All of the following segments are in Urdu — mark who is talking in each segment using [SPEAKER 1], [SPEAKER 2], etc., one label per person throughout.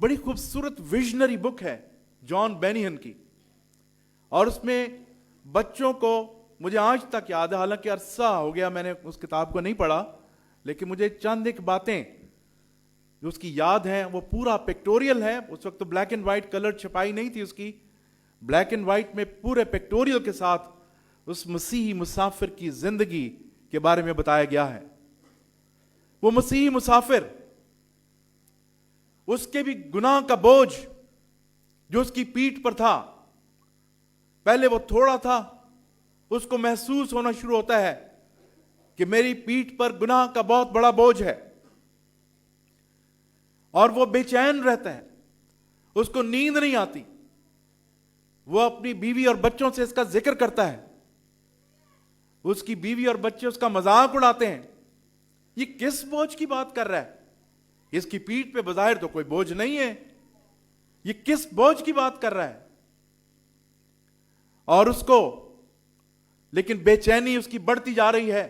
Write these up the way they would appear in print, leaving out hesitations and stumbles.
[SPEAKER 1] بڑی خوبصورت ویژنری بک ہے جان بینیہن کی، اور اس میں بچوں کو، مجھے آج تک یاد ہے، حالانکہ عرصہ ہو گیا میں نے اس کتاب کو نہیں پڑھا، لیکن مجھے چند ایک باتیں جو اس کی یاد ہیں. وہ پورا پکٹوریل ہے. اس وقت تو بلیک اینڈ وائٹ کلر چھپائی نہیں تھی اس کی، بلیک اینڈ وائٹ میں پورے پکٹوریل کے ساتھ اس مسیحی مسافر کی زندگی کے بارے میں بتایا گیا ہے. وہ مسیحی مسافر، اس کے بھی گناہ کا بوجھ جو اس کی پیٹھ پر تھا، پہلے وہ تھوڑا تھا، اس کو محسوس ہونا شروع ہوتا ہے کہ میری پیٹھ پر گناہ کا بہت بڑا بوجھ ہے، اور وہ بے چین رہتا ہے، اس کو نیند نہیں آتی. وہ اپنی بیوی اور بچوں سے اس کا ذکر کرتا ہے، اس کی بیوی اور بچے اس کا مذاق اڑاتے ہیں. یہ کس بوجھ کی بات کر رہا ہے؟ اس کی پیٹھ پہ بظاہر تو کوئی بوجھ نہیں ہے، یہ کس بوجھ کی بات کر رہا ہے؟ اور اس کو لیکن بے چینی اس کی بڑھتی جا رہی ہے.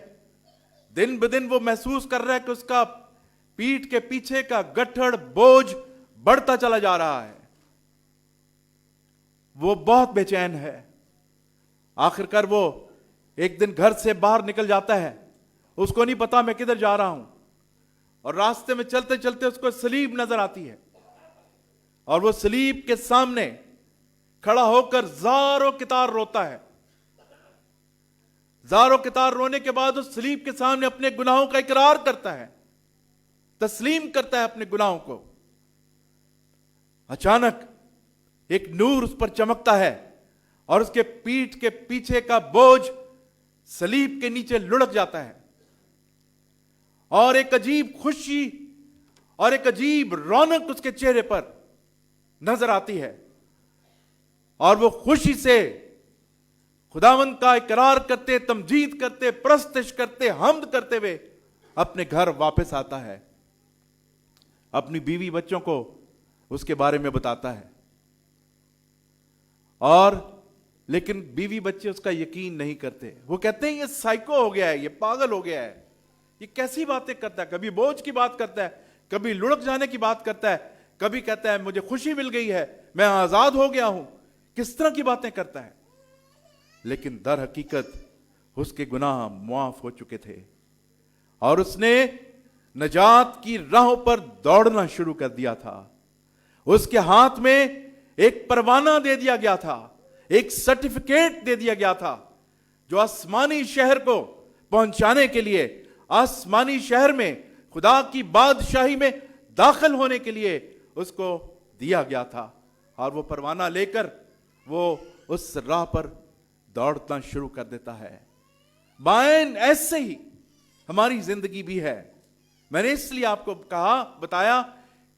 [SPEAKER 1] دن بدن وہ محسوس کر رہا ہے کہ اس کا پیٹھ کے پیچھے کا گٹھڑ بوجھ بڑھتا چلا جا رہا ہے. وہ بہت بے چین ہے. آخر کار وہ ایک دن گھر سے باہر نکل جاتا ہے، اس کو نہیں پتا میں کدھر جا رہا ہوں، اور راستے میں چلتے چلتے اس کو صلیب نظر آتی ہے، اور وہ صلیب کے سامنے کھڑا ہو کر زاروں کتار روتا ہے. زاروں کتار رونے کے بعد اس صلیب کے سامنے اپنے گناہوں کا اقرار کرتا ہے، تسلیم کرتا ہے اپنے گناہوں کو. اچانک ایک نور اس پر چمکتا ہے، اور اس کے پیٹھ کے پیچھے کا بوجھ صلیب کے نیچے لڑک جاتا ہے، اور ایک عجیب خوشی اور ایک عجیب رونق اس کے چہرے پر نظر آتی ہے، اور وہ خوشی سے خداوند کا اقرار کرتے، تمجید کرتے، پرستش کرتے، حمد کرتے ہوئے اپنے گھر واپس آتا ہے. اپنی بیوی بچوں کو اس کے بارے میں بتاتا ہے، اور لیکن بیوی بچے اس کا یقین نہیں کرتے. وہ کہتے ہیں یہ سائیکو ہو گیا ہے، یہ پاگل ہو گیا ہے، یہ کیسی باتیں کرتا ہے، کبھی بوجھ کی بات کرتا ہے، کبھی لڑک جانے کی بات کرتا ہے، کبھی کہتا ہے مجھے خوشی مل گئی ہے، میں آزاد ہو گیا ہوں. کس طرح کی باتیں کرتا ہے؟ لیکن در حقیقت اس کے گناہ معاف ہو چکے تھے، اور اس نے نجات کی راہوں پر دوڑنا شروع کر دیا تھا. اس کے ہاتھ میں ایک پروانہ دے دیا گیا تھا، ایک سرٹیفکیٹ دے دیا گیا تھا، جو آسمانی شہر کو پہنچانے کے لیے، آسمانی شہر میں خدا کی بادشاہی میں داخل ہونے کے لیے اس کو دیا گیا تھا. اور وہ پروانہ لے کر وہ اس راہ پر دوڑنا شروع کر دیتا ہے. بائن ایسے ہی ہماری زندگی بھی ہے. میں نے اس لیے آپ کو بتایا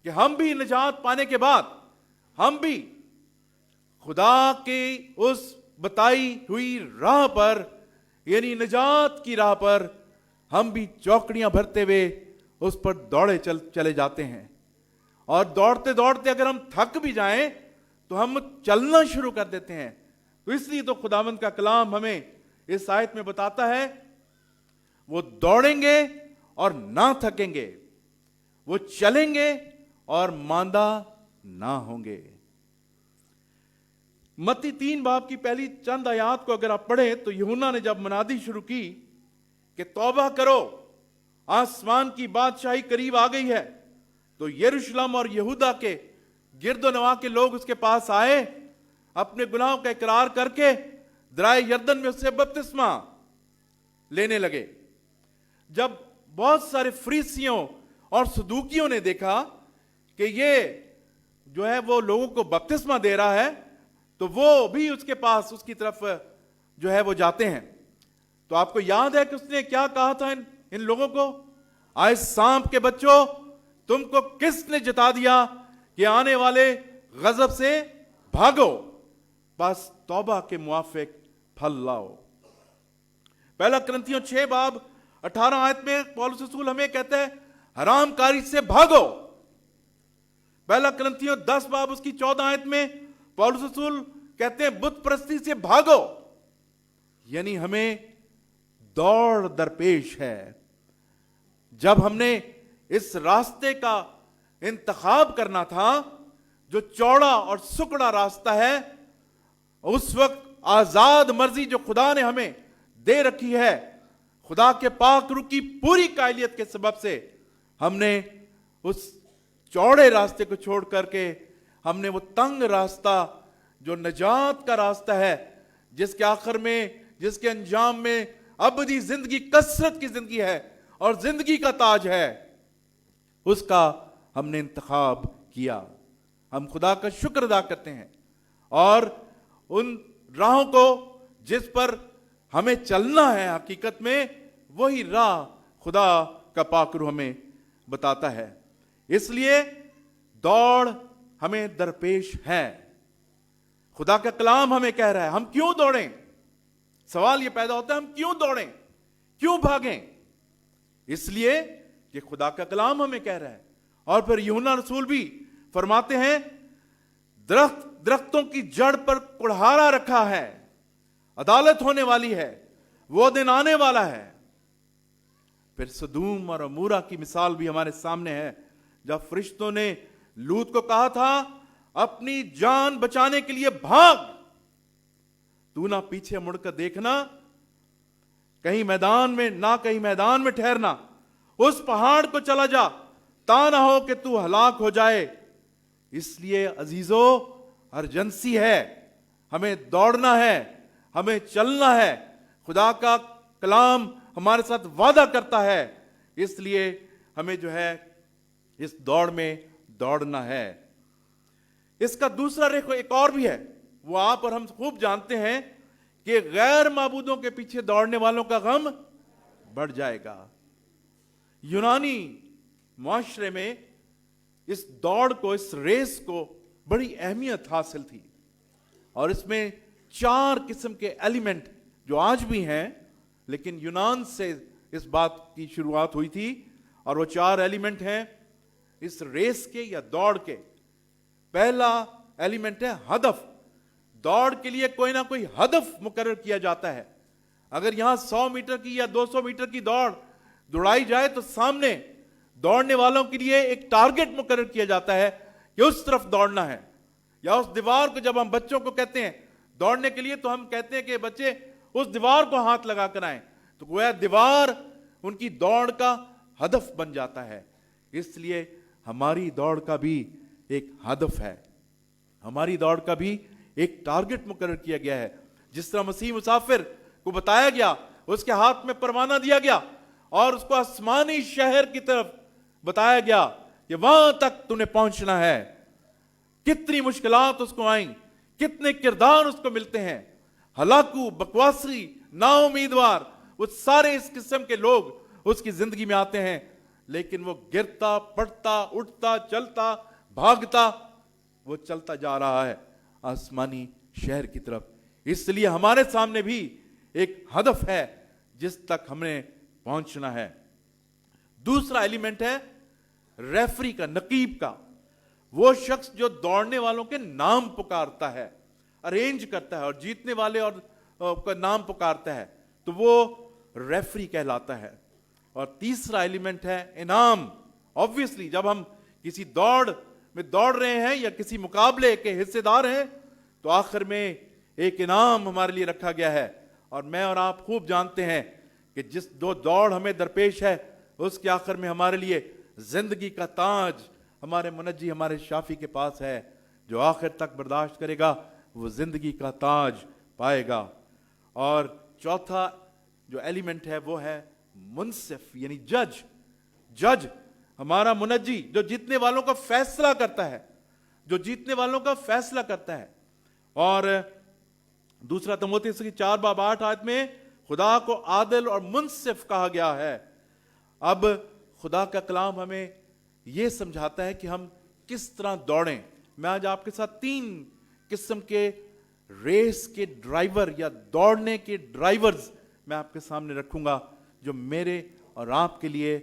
[SPEAKER 1] کہ ہم بھی نجات پانے کے بعد ہم بھی خدا کی اس بتائی ہوئی راہ پر، یعنی نجات کی راہ پر، ہم بھی چوکڑیاں بھرتے ہوئے اس پر دوڑے چلے جاتے ہیں. اور دوڑتے دوڑتے اگر ہم تھک بھی جائیں تو ہم چلنا شروع کر دیتے ہیں. تو اس لیے تو خداوند کا کلام ہمیں اس آیت میں بتاتا ہے وہ دوڑیں گے اور نہ تھکیں گے، وہ چلیں گے اور ماندہ نہ ہوں گے. متی 3 باب کی پہلی چند آیات کو اگر آپ پڑھیں تو یوحنا نے جب منادی شروع کی کہ توبہ کرو، آسمان کی بادشاہی قریب آ گئی ہے، تو یروشلم اور یہودا کے گرد و نواح کے لوگ اس کے پاس آئے، اپنے گناہوں کا اقرار کر کے درائے یردن میں اس سے بپتسمہ لینے لگے. جب بہت سارے فریسیوں اور صدوقیوں نے دیکھا کہ یہ جو ہے وہ لوگوں کو بپتسمہ دے رہا ہے، تو وہ بھی اس کے پاس، اس کی طرف جو ہے وہ جاتے ہیں. تو آپ کو یاد ہے کہ اس نے کیا کہا تھا ان لوگوں کو؟ آئے سانپ کے بچوں، تم کو کس نے جتا دیا کہ آنے والے غضب سے بھاگو، بس توبہ کے موافق پھل لاؤ. پہلا کرنتھیوں 6 باب 18 آیت میں پولس رسول ہمیں کہتا ہے حرام کاری سے بھاگو. پہلا کرنتھیوں 10 باب اس کی 14 آیت میں پولس رسول کہتے ہیں بت پرستی سے بھاگو. یعنی ہمیں دوڑ درپیش ہے. جب ہم نے اس راستے کا انتخاب کرنا تھا جو چوڑا اور سکڑا راستہ ہے، اس وقت آزاد مرضی جو خدا نے ہمیں دے رکھی ہے، خدا کے پاک روح کی پوری قائلیت کے سبب سے ہم نے اس چوڑے راستے کو چھوڑ کر کے ہم نے وہ تنگ راستہ جو نجات کا راستہ ہے، جس کے آخر میں، جس کے انجام میں ابدی زندگی، کثرت کی زندگی ہے اور زندگی کا تاج ہے، اس کا ہم نے انتخاب کیا۔ ہم خدا کا شکر ادا کرتے ہیں اور ان راہوں کو جس پر ہمیں چلنا ہے، حقیقت میں وہی راہ خدا کا پاک روح ہمیں بتاتا ہے۔ اس لیے دوڑ ہمیں درپیش ہے۔ خدا کا کلام ہمیں کہہ رہا ہے ہم کیوں دوڑیں؟ سوال یہ پیدا ہوتا ہے ہم کیوں دوڑیں، کیوں بھاگیں؟ اس لیے کہ خدا کا کلام ہمیں کہہ رہا ہے۔ اور پھر یوحنا رسول بھی فرماتے ہیں درختوں کی جڑ پر کڑھارا رکھا ہے، عدالت ہونے والی ہے، وہ دن آنے والا ہے۔ پھر سدوم اور عمورہ کی مثال بھی ہمارے سامنے ہے، جب فرشتوں نے لوط کو کہا تھا اپنی جان بچانے کے لیے بھاگ، تو نہ پیچھے مڑ کر دیکھنا، کہیں میدان میں ٹھہرنا، اس پہاڑ کو چلا جا، تا نہ ہو کہ تو ہلاک ہو جائے۔ اس لیے عزیزو ارجنسی ہے، ہمیں دوڑنا ہے، ہمیں چلنا ہے۔ خدا کا کلام ہمارے ساتھ وعدہ کرتا ہے، اس لیے ہمیں جو ہے اس دوڑ میں دوڑنا ہے۔ اس کا دوسرا رخ ایک اور بھی ہے، وہ آپ اور ہم خوب جانتے ہیں کہ غیر معبودوں کے پیچھے دوڑنے والوں کا غم بڑھ جائے گا۔ یونانی معاشرے میں اس دوڑ کو، اس ریس کو بڑی اہمیت حاصل تھی، اور اس میں 4 قسم کے ایلیمنٹ جو آج بھی ہیں، لیکن یونان سے اس بات کی شروعات ہوئی تھی، اور وہ 4 ایلیمنٹ ہیں اس ریس کے یا دوڑ کے۔ پہلا ایلیمنٹ ہے ہدف۔ دوڑ کے لیے کوئی نہ کوئی ہدف مقرر کیا جاتا ہے۔ اگر یہاں 100 میٹر کی یا 200 میٹر کی دوڑائی جائے تو سامنے دوڑنے والوں کے لیے ایک ٹارگٹ مقرر کیا جاتا ہے کہ اس طرف دوڑنا ہے۔ یا اس دیوار کو جب ہم بچوں کو کہتے ہیں دوڑنے کے لیے تو ہم کہتے ہیں کہ بچے اس دیوار کو ہاتھ لگا کر آئیں، تو گویا دیوار ان کی دوڑ کا ہدف بن جاتا ہے۔ اس لیے ہماری دوڑ کا بھی ایک ہدف ہے، ہماری دوڑ کا بھی ایک ٹارگٹ مقرر کیا گیا ہے۔ جس طرح مسیح مسافر کو بتایا گیا، اس کے ہاتھ میں پروانہ دیا گیا اور اس کو آسمانی شہر کی طرف بتایا گیا کہ وہاں تک تو نے پہنچنا ہے۔ کتنی مشکلات اس کو آئیں، کتنے کردار اس کو ملتے ہیں، ہلاکو، بکواسی، نا امیدوار، وہ سارے اس قسم کے لوگ اس کی زندگی میں آتے ہیں، لیکن وہ گرتا پڑتا اٹھتا چلتا بھاگتا وہ چلتا جا رہا ہے آسمانی شہر کی طرف۔ اس لیے ہمارے سامنے بھی ایک ہدف ہے جس تک ہمیں پہنچنا ہے۔ دوسرا ایلیمنٹ ہے ریفری کا، نقیب کا، وہ شخص جو دوڑنے والوں کے نام پکارتا ہے، ارینج کرتا ہے اور جیتنے والے اور کا نام پکارتا ہے، تو وہ ریفری کہلاتا ہے۔ اور تیسرا ایلیمنٹ ہے انعام۔ obviously جب ہم کسی دوڑ میں دوڑ رہے ہیں یا کسی مقابلے کے حصے دار ہیں تو آخر میں ایک انعام ہمارے لیے رکھا گیا ہے، اور میں اور آپ خوب جانتے ہیں کہ جس دوڑ ہمیں درپیش ہے اس کے آخر میں ہمارے لیے زندگی کا تاج ہمارے منجی، ہمارے شافی کے پاس ہے۔ جو آخر تک برداشت کرے گا وہ زندگی کا تاج پائے گا۔ اور چوتھا جو ایلیمنٹ ہے وہ ہے منصف، یعنی جج، ہمارا منجی جو جیتنے والوں کا فیصلہ کرتا ہے، جو جیتنے والوں کا فیصلہ کرتا ہے۔ اور دوسرا تموتھیوس کی 4:8 میں خدا کو عادل اور منصف کہا گیا ہے۔ اب خدا کا کلام ہمیں یہ سمجھاتا ہے کہ ہم کس طرح دوڑیں۔ میں آج آپ کے ساتھ 3 قسم کے ریس کے ڈرائیور یا دوڑنے کے ڈرائیورز میں آپ کے سامنے رکھوں گا، جو میرے اور آپ کے لیے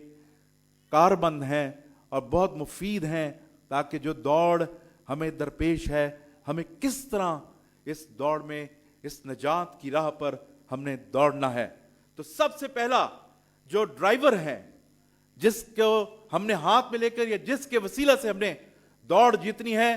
[SPEAKER 1] کاربند ہیں اور بہت مفید ہیں، تاکہ جو دوڑ ہمیں درپیش ہے ہمیں کس طرح اس دوڑ میں، اس نجات کی راہ پر ہم نے دوڑنا ہے۔ تو سب سے پہلا جو ڈرائیور ہے جس کو ہم نے ہاتھ میں لے کر یا جس کے وسیلہ سے ہم نے دوڑ جیتنی ہے،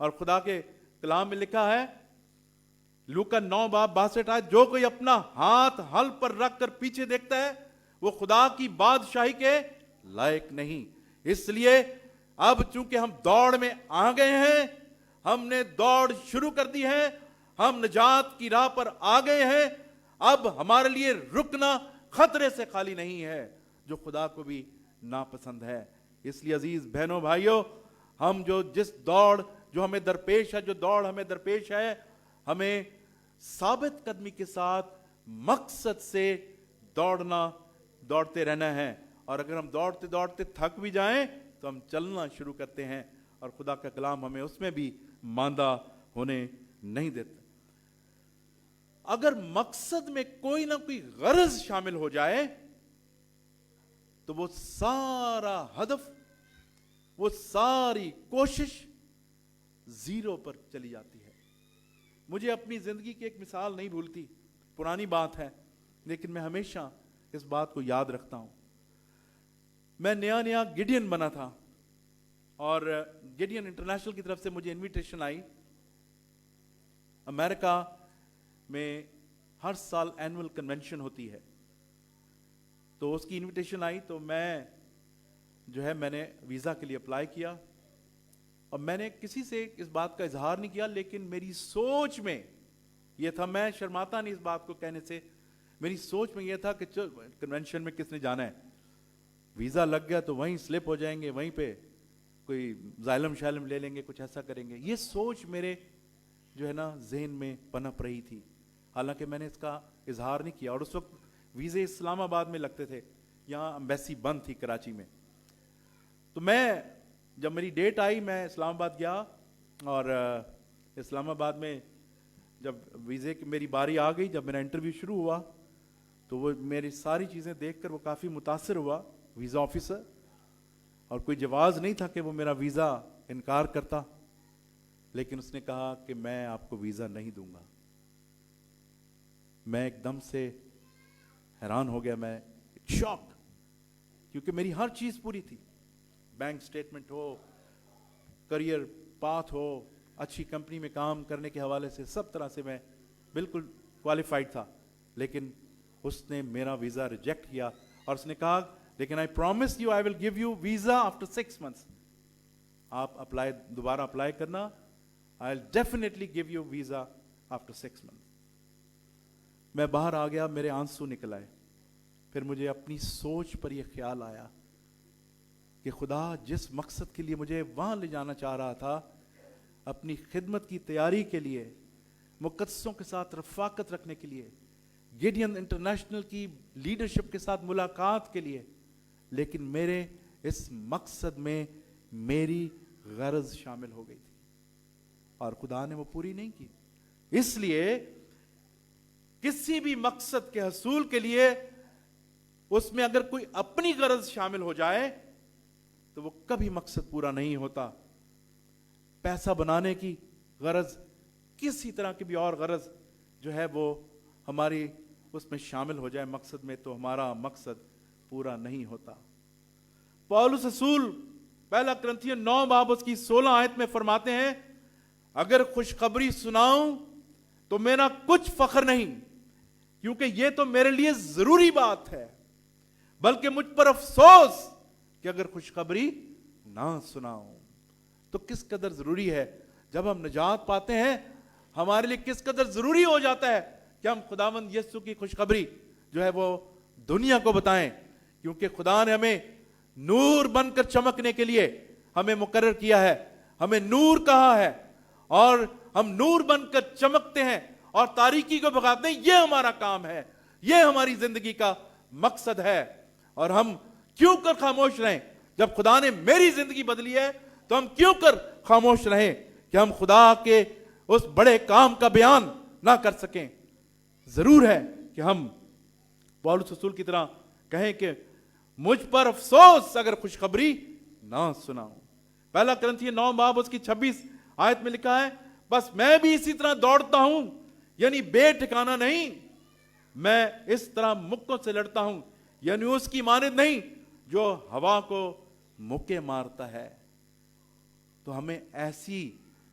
[SPEAKER 1] اور خدا کے کلام میں لکھا ہے لوکا 9:62 جو کوئی اپنا ہاتھ ہل پر رکھ کر پیچھے دیکھتا ہے وہ خدا کی بادشاہی کے لائق نہیں. اس لیے اب چونکہ ہم دوڑ میں آ گئے ہیں, ہم نے دوڑ شروع کر دی ہے, ہم نجات کی راہ پر آ گئے ہیں, اب ہمارے لیے رکنا خطرے سے خالی نہیں ہے جو خدا کو بھی ناپسند ہے. اس لیے عزیز بہنوں بھائیوں, ہم جس دوڑ جو ہمیں درپیش ہے, جو دوڑ ہمیں درپیش ہے, ہمیں ثابت قدمی کے ساتھ مقصد سے دوڑتے رہنا ہے. اور اگر ہم دوڑتے دوڑتے تھک بھی جائیں تو ہم چلنا شروع کرتے ہیں, اور خدا کا کلام ہمیں اس میں بھی ماندہ ہونے نہیں دیتا. اگر مقصد میں کوئی نہ کوئی غرض شامل ہو جائے تو وہ سارا ہدف, وہ ساری کوشش زیرو پر چلی جاتی ہے. مجھے اپنی زندگی کی ایک مثال نہیں بھولتی, پرانی بات ہے لیکن میں ہمیشہ اس بات کو یاد رکھتا ہوں. میں نیا گیڈین بنا تھا اور گیڈین انٹرنیشنل کی طرف سے مجھے انویٹیشن آئی. امریکہ میں ہر سال اینول کنونشن ہوتی ہے, تو اس کی انویٹیشن آئی تو میں نے ویزا کے لیے اپلائی کیا, اور میں نے کسی سے اس بات کا اظہار نہیں کیا, لیکن میری سوچ میں یہ تھا, میں شرماتا نہیں اس بات کو کہنے سے, میری سوچ میں یہ تھا کہ کنونشن میں کس نے جانا ہے, ویزا لگ گیا تو وہیں سلپ ہو جائیں گے, وہیں پہ کوئی زائلم شائلم لے لیں گے, کچھ ایسا کریں گے. یہ سوچ میرے ذہن میں پنپ رہی تھی, حالانکہ میں نے اس کا اظہار نہیں کیا. اور اس وقت ویزے اسلام آباد میں لگتے تھے, یہاں امبیسی بند تھی کراچی میں. تو جب میری ڈیٹ آئی میں اسلام آباد گیا, اور اسلام آباد میں جب ویزے کی میری باری آ گئی, جب میرا انٹرویو شروع ہوا تو وہ میری ساری چیزیں دیکھ کر وہ کافی متاثر ہوا, ویزا آفیسر, اور کوئی جواز نہیں تھا کہ وہ میرا ویزا انکار کرتا, لیکن اس نے کہا کہ میں آپ کو ویزا نہیں دوں گا. میں ایک دم سے حیران ہو گیا, میں شاک, کیونکہ میری ہر چیز پوری تھی, بینک سٹیٹمنٹ ہو, کریئر پاتھ ہو, اچھی کمپنی میں کام کرنے کے حوالے سے سب طرح سے میں بالکل کوالیفائڈ تھا, لیکن اس نے میرا ویزا ریجیکٹ کیا, اور اس نے کہا لیکن I promise you I will give you visa after 6 months. آپ دوبارہ اپلائی کرنا, I'll definitely give you visa after 6 months. میں باہر آ گیا, میرے آنسو نکل آئے. پھر مجھے اپنی سوچ پر یہ خیال آیا کہ خدا جس مقصد کے لیے مجھے وہاں لے جانا چاہ رہا تھا, اپنی خدمت کی تیاری کے لیے, مقدسوں کے ساتھ رفاقت رکھنے کے لیے, گیڈین انٹرنیشنل کی لیڈرشپ کے ساتھ ملاقات کے لیے, لیکن میرے اس مقصد میں میری غرض شامل ہو گئی تھی اور خدا نے وہ پوری نہیں کی. اس لیے کسی بھی مقصد کے حصول کے لیے اس میں اگر کوئی اپنی غرض شامل ہو جائے تو وہ کبھی مقصد پورا نہیں ہوتا. پیسہ بنانے کی غرض, کسی طرح کی بھی اور غرض جو ہے وہ ہماری اس میں شامل ہو جائے مقصد میں, تو ہمارا مقصد پورا نہیں ہوتا. پولس رسول پہلا کرنتھیوں 9:16 میں فرماتے ہیں, اگر خوشخبری سناؤں تو میرا کچھ فخر نہیں, کیونکہ یہ تو میرے لیے ضروری بات ہے, بلکہ مجھ پر افسوس کہ اگر خوشخبری نہ سناؤں. تو کس قدر ضروری ہے جب ہم نجات پاتے ہیں, ہمارے لیے کس قدر ضروری ہو جاتا ہے کہ ہم خداوند یسوع کی خوشخبری جو ہے وہ دنیا کو بتائیں, کیونکہ خدا نے ہمیں نور بن کر چمکنے کے لیے ہمیں مقرر کیا ہے, ہمیں نور کہا ہے, اور ہم نور بن کر چمکتے ہیں اور تاریکی کو بھگاتے ہیں. یہ ہمارا کام ہے, یہ ہماری زندگی کا مقصد ہے. اور ہم کیوں کر خاموش رہیں؟ جب خدا نے میری زندگی بدلی ہے تو ہم کیوں کر خاموش رہیں کہ ہم خدا کے اس بڑے کام کا بیان نہ کر سکیں؟ ضرور ہے کہ ہم پولس رسول کی طرح کہیں کہ مجھ پر افسوس اگر خوشخبری نہ سناؤں. پہلا کرنتھیوں 9:26 میں لکھا ہے, بس میں بھی اسی طرح دوڑتا ہوں, یعنی بے ٹھکانہ نہیں, میں اس طرح مکوں سے لڑتا ہوں, یعنی اس کی مانند نہیں جو ہوا کو مکے مارتا ہے. تو ہمیں ایسی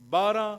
[SPEAKER 1] 12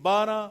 [SPEAKER 1] 12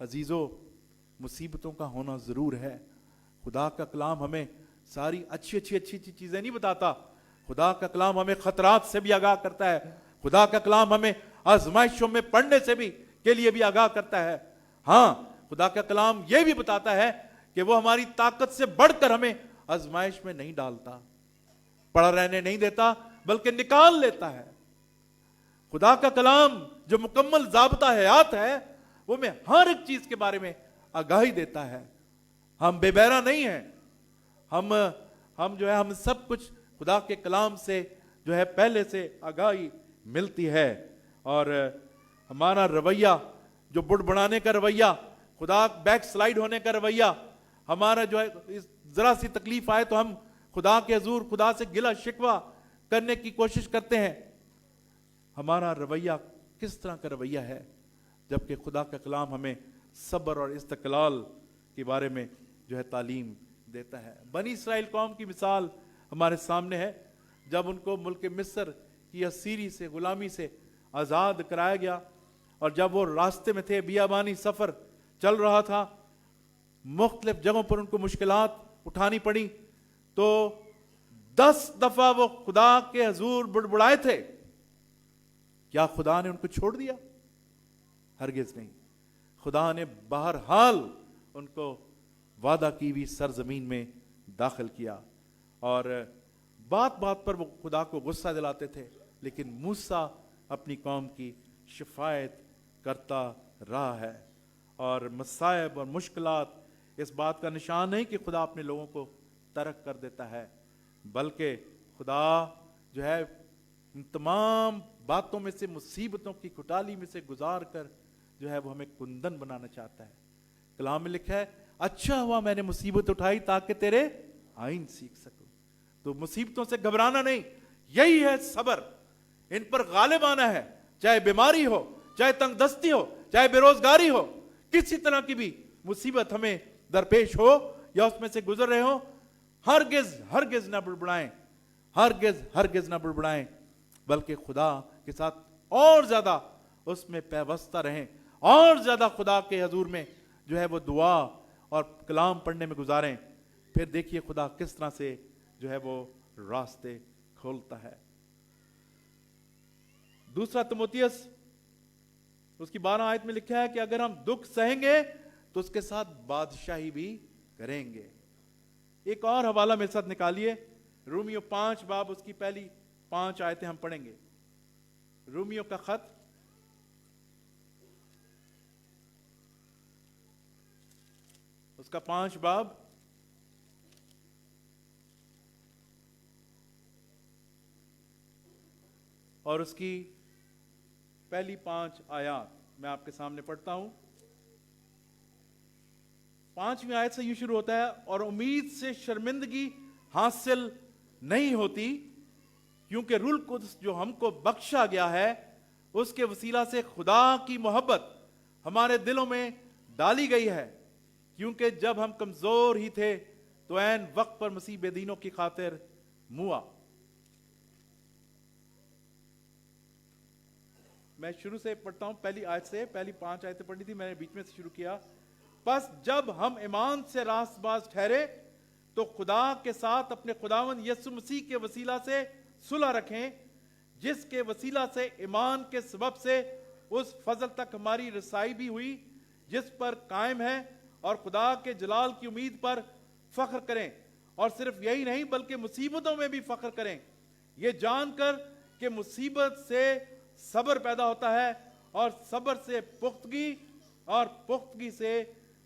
[SPEAKER 1] عزیزو مصیبتوں کا ہونا ضرور ہے. خدا کا کلام ہمیں ساری اچھی چیزیں نہیں بتاتا. خدا کا کلام ہمیں خطرات سے بھی آگاہ کرتا ہے. خدا کا کلام ہمیں آزمائشوں میں پڑھنے سے بھی کے لیے بھی آگاہ کرتا ہے. ہاں خدا کا کلام یہ بھی بتاتا ہے کہ وہ ہماری طاقت سے بڑھ کر ہمیں آزمائش میں نہیں ڈالتا, پڑا رہنے نہیں دیتا بلکہ نکال لیتا ہے. خدا کا کلام جو مکمل ضابطہ حیات ہے وہ میں ہر ایک چیز کے بارے میں آگاہی دیتا ہے. ہم بے بہرا نہیں ہیں. ہم جو ہے ہم سب کچھ خدا کے کلام سے جو ہے پہلے سے آگاہی ملتی ہے. اور ہمارا رویہ جو بڑبڑانے کا رویہ, خدا بیک سلائیڈ ہونے کا رویہ, ہمارا جو ہے ذرا سی تکلیف آئے تو ہم خدا کے حضور خدا سے گلہ شکوہ کرنے کی کوشش کرتے ہیں. ہمارا رویہ کس طرح کا رویہ ہے؟ جبکہ خدا کا کلام ہمیں صبر اور استقلال کے بارے میں جو ہے تعلیم دیتا ہے. بنی اسرائیل قوم کی مثال ہمارے سامنے ہے. جب ان کو ملک مصر کی اسیری سے, غلامی سے آزاد کرایا گیا, اور جب وہ راستے میں تھے, بیابانی سفر چل رہا تھا, مختلف جگہوں پر ان کو مشکلات اٹھانی پڑی, تو 10 دفعہ وہ خدا کے حضور بڑبڑائے تھے. کیا خدا نے ان کو چھوڑ دیا؟ ہرگز نہیں. خدا نے بہرحال ان کو وعدہ کی ہوئی سرزمین میں داخل کیا, اور بات بات پر وہ خدا کو غصہ دلاتے تھے, لیکن موسیٰ اپنی قوم کی شفاعت کرتا رہا ہے. اور مصائب اور مشکلات اس بات کا نشان نہیں کہ خدا اپنے لوگوں کو ترک کر دیتا ہے, بلکہ خدا جو ہے ان تمام باتوں میں سے, مصیبتوں کی کٹالی میں سے گزار کر جو ہے وہ ہمیں کندن بنانا چاہتا ہے. کلام میں لکھا ہے, اچھا ہوا میں نے مصیبت اٹھائی تاکہ تیرے آئین سیکھ سکوں. تو مصیبتوں سے گھبرانا نہیں, یہی ہے صبر. ان پر غالب آنا ہے, چاہے بیماری ہو, چاہے تنگ دستی ہو, چاہے بے روزگاری ہو, کسی طرح کی بھی مصیبت ہمیں درپیش ہو یا اس میں سے گزر رہے ہو, ہرگز نہ بڑبڑائیں, ہرگز نہ بڑبڑائیں, بلکہ خدا کے ساتھ اور زیادہ اس میں پیوستہ رہیں, اور زیادہ خدا کے حضور میں جو ہے وہ دعا اور کلام پڑھنے میں گزاریں. پھر دیکھیے خدا کس طرح سے جو ہے وہ راستے کھولتا ہے. دوسرا تموتیس اس کی 12 آیت میں لکھا ہے کہ اگر ہم دکھ سہیں گے تو اس کے ساتھ بادشاہی بھی کریں گے. ایک اور حوالہ میرے ساتھ نکالیے, رومیو 5 باب اس کی پہلی 5 آیتیں ہم پڑھیں گے. رومیو کا خط اس کا 5 باب اور اس کی پہلی 5 آیات میں آپ کے سامنے پڑھتا ہوں. 5ویں آیت سے یہ شروع ہوتا ہے, اور امید سے شرمندگی حاصل نہیں ہوتی کیونکہ روح القدس جو ہم کو بخشا گیا ہے اس کے وسیلہ سے خدا کی محبت ہمارے دلوں میں ڈالی گئی ہے. کیونکہ جب ہم کمزور ہی تھے تو عین وقت پر مسیح بے دینوں کی خاطر موا. میں شروع سے پڑھتا ہوں, پہلی آیت سے. پہلی 5 آیتیں پڑھی تھی, میں نے بیچ میں سے شروع کیا. پس جب ہم ایمان سے راست باز ٹھہرے تو خدا کے ساتھ اپنے خداوند یسوع مسیح کے وسیلہ سے صلح رکھیں, جس کے وسیلہ سے ایمان کے سبب سے اس فضل تک ہماری رسائی بھی ہوئی جس پر قائم ہے, اور خدا کے جلال کی امید پر فخر کریں. اور صرف یہی نہیں بلکہ مصیبتوں میں بھی فخر کریں, یہ جان کر کہ مصیبت سے صبر پیدا ہوتا ہے, اور صبر سے پختگی, اور پختگی سے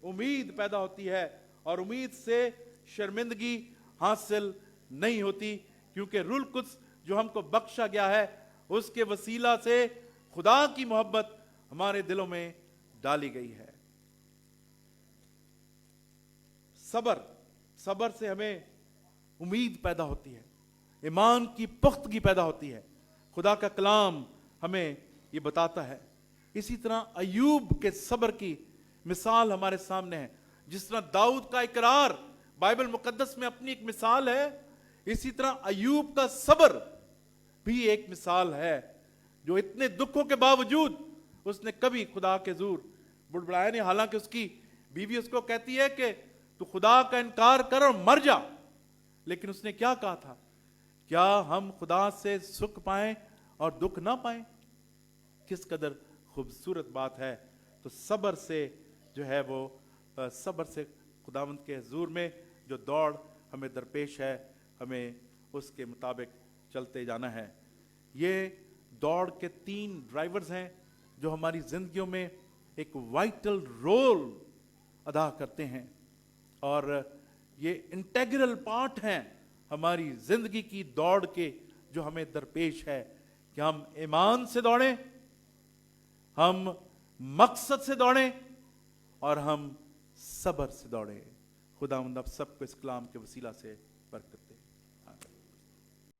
[SPEAKER 1] امید پیدا ہوتی ہے, اور امید سے شرمندگی حاصل نہیں ہوتی کیونکہ روح القدس جو ہم کو بخشا گیا ہے اس کے وسیلہ سے خدا کی محبت ہمارے دلوں میں ڈالی گئی ہے. صبر سے ہمیں امید پیدا ہوتی ہے, ایمان کی پختگی پیدا ہوتی ہے. خدا کا کلام ہمیں یہ بتاتا ہے. اسی طرح ایوب کے صبر کی مثال ہمارے سامنے ہے. جس طرح داؤد کا اقرار بائبل مقدس میں اپنی ایک مثال ہے, اسی طرح ایوب کا صبر بھی ایک مثال ہے, جو اتنے دکھوں کے باوجود اس نے کبھی خدا کے حضور بڑبڑایا نہیں، حالانکہ اس کی بیوی اس کو کہتی ہے کہ تو خدا کا انکار کر اور مر جا، لیکن اس نے کیا کہا تھا؟ کیا ہم خدا سے سکھ پائیں اور دکھ نہ پائیں؟ کس قدر خوبصورت بات ہے۔ تو صبر سے جو ہے وہ صبر سے خداوند کے حضور میں جو دوڑ ہمیں درپیش ہے، ہمیں اس کے مطابق چلتے جانا ہے۔ یہ دوڑ کے 3 ڈرائیورز ہیں جو ہماری زندگیوں میں ایک وائٹل رول ادا کرتے ہیں، اور یہ انٹیگرل پارٹ ہیں ہماری زندگی کی دوڑ کے جو ہمیں درپیش ہے، کہ ہم ایمان سے دوڑیں، ہم مقصد سے دوڑیں، اور ہم صبر سے دوڑیں۔ خداوند آپ سب کو اس کلام کے وسیلہ سے برکت دے۔